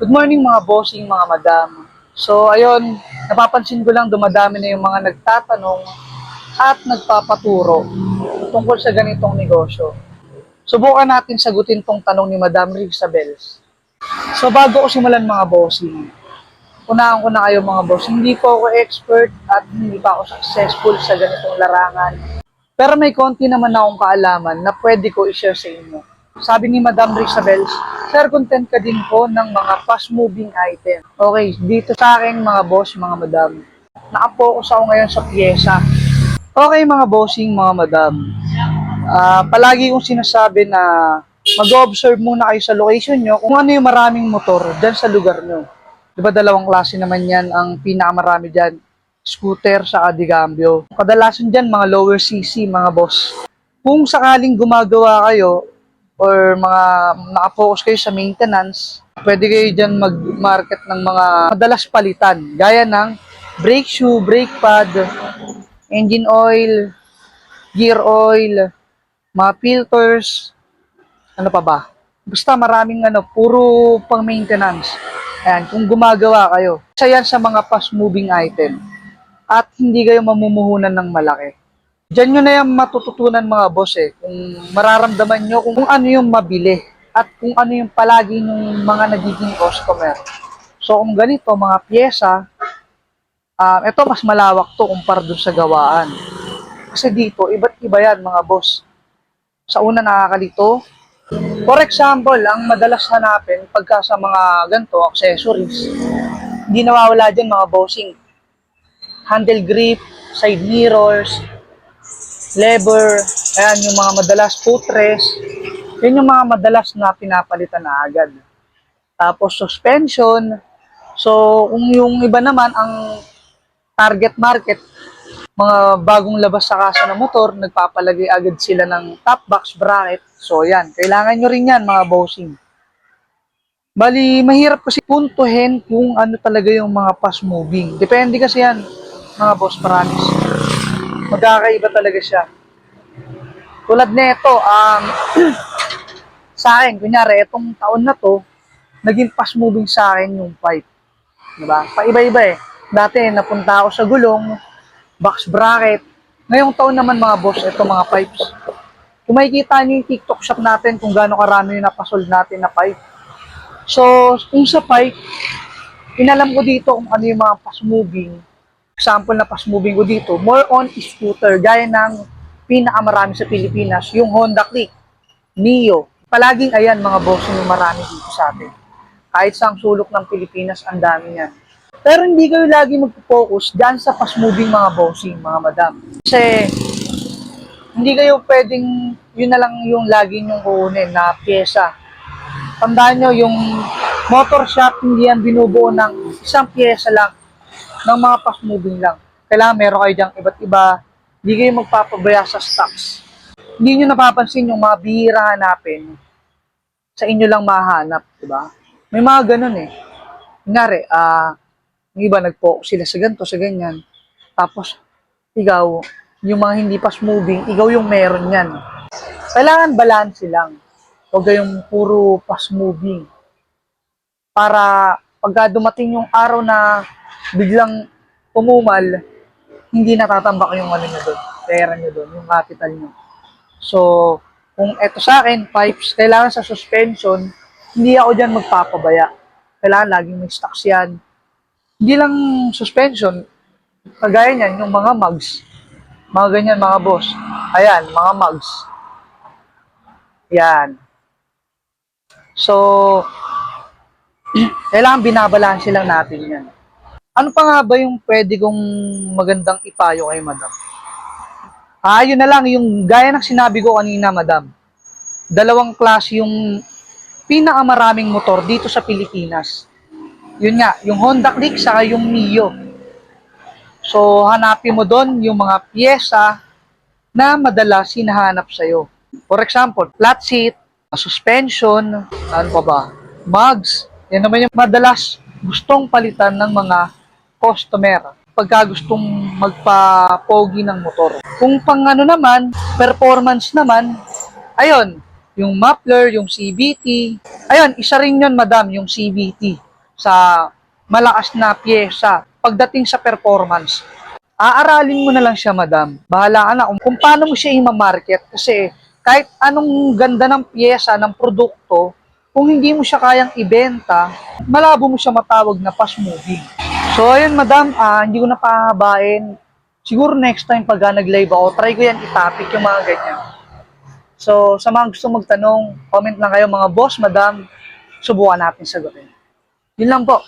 Good morning mga bossing, mga madam. So ayun, napapansin ko lang dumadami na yung mga nagtatanong at nagpapaturo tungkol sa ganitong negosyo. Subukan natin sagutin tong tanong ni Madam Rizabel. So bago ko simulan mga bossing, unahan ko na kayo mga boss, hindi po ako expert at hindi pa ako successful sa ganitong larangan. Pero may konti naman akong kaalaman na pwede ko i-share sa inyo. Sabi ni Madam Rizabel, share content ka din po ng mga fast-moving item. Okay, dito sa akin mga boss, mga madam, nakapokus ako ngayon sa pyesa. Okay mga bossing, mga madam, palagi kong sinasabi na mag-observe muna kayo sa location nyo kung ano yung maraming motor dyan sa lugar nyo. Diba dalawang klase naman yan ang pinakamarami dyan, scooter sa Adigambyo. Kadalasan dyan mga lower CC mga boss. Kung sakaling gumagawa kayo or mga nakapokus kayo sa maintenance, pwede kayo dyan mag-market ng mga madalas palitan, gaya ng brake shoe, brake pad, engine oil, gear oil, mga filters, ano pa ba? Basta maraming puro pang maintenance. Ayan, kung gumagawa kayo. Isa yan sa mga fast-moving item. At hindi kayo mamumuhunan ng malaki. Diyan nyo na yung matututunan mga boss kung mararamdaman nyo kung ano yung mabili at kung ano yung palagi yung mga nagiging customer. So kung ganito, mga pyesa, ito mas malawak to kumpara dun sa gawaan. Kasi dito, iba't iba yan mga boss. Sa una nakakalito. For example, ang madalas hanapin pagka sa mga ganito, accessories, hindi nawawala dyan mga bossing. Handle grip, side mirrors, lever, ayan yung mga madalas footrest, yun yung mga madalas na pinapalitan na agad. Tapos suspension, so kung yung iba naman ang target market, mga bagong labas sa kasa ng motor, nagpapalagay agad sila ng top box bracket. So yan, kailangan nyo rin yan mga bossing. Bali, mahirap kasi puntuhin kung ano talaga yung mga fast moving. Depende kasi yan mga boss, promise. Magkakaiba talaga siya. Tulad nito, sa akin, kunyari, itong taon na to, naging fast moving sa akin yung pipe. Diba? Paiba-iba Dati, napunta ako sa gulong, box bracket. Ngayong taon naman mga boss, ito mga pipes. Kung makikita nyo yung TikTok shop natin, kung gaano karami yung napasold natin na pipe. So, kung sa pipe, inalam ko dito kung ano yung mga fast moving. Example na fast moving ko dito, more on scooter, gaya ng pinakamarami sa Pilipinas, yung Honda Click, Mio. Palaging ayan mga boss yung marami dito sa atin. Kahit sa sulok ng Pilipinas, ang dami yan. Pero hindi kayo lagi mag-focus dyan sa fast moving mga bossing, mga madam. Kasi hindi kayo pwedeng, yun na lang yung lagi nyong kukunin na pyesa. Tandaan nyo, yung motor shop, hindi yan binubuo ng isang pyesa lang, ng mga fast moving lang. Kailangan meron kayo dyang iba't iba, hindi kayo magpapabaya sa stocks. Hindi nyo napapansin yung mga bihira hanapin, sa inyo lang mahanap, di ba? May mga ganun Kunyari, yung iba nag-focus sila sa ganito, sa ganyan. Tapos, ikaw, yung mga hindi fast moving, ikaw yung meron yan. Kailangan balance lang. Huwag kayong puro fast moving. Para pagka dumating yung araw na biglang umumal, hindi natatambak yung ano nyo doon, pera nyo doon, yung capital nyo. So, kung eto sa akin, pipes, kailangan sa suspension, hindi ako dyan magpapabaya. Kailangan laging may stocks yan. Hindi lang suspension, kagaya niyan, yung mga mugs. Mga ganyan, mga boss. Ayan, mga mugs. Yan. So, kailangan binabalanse lang natin yan. Ano pa nga ba yung pwede kong magandang ipayo kay madam? Yun na lang, yung gaya ng sinabi ko kanina, madam. Dalawang klase yung pinakamaraming motor dito sa Pilipinas. Yun nga, yung Honda Click saka yung Mio. So, hanapin mo doon yung mga pyesa na madalas hinahanap sa'yo. For example, flat seat, suspension, ano pa ba? Mugs. Yan naman yung madalas gustong palitan ng mga customer pagka gustong magpa-pogi ng motor. Kung pang ano naman, performance naman, ayun, yung muffler, yung CVT. Ayun, isa rin yun, madam, yung CVT. sa malakas na pyesa pagdating sa performance. Aaralin mo na lang siya, madam. Bahala ka na kung paano mo siya i-market kasi kahit anong ganda ng pyesa, ng produkto, kung hindi mo siya kayang ibenta, malabo mo siya matawag na fast moving. So, ayun, madam, hindi ko na pahabain. Siguro next time pag nag-live ako, try ko yan i-topic yung mga ganyan. So, sa mga gusto magtanong, comment lang kayo mga boss, madam, subukan natin sagutin. Yun lang po.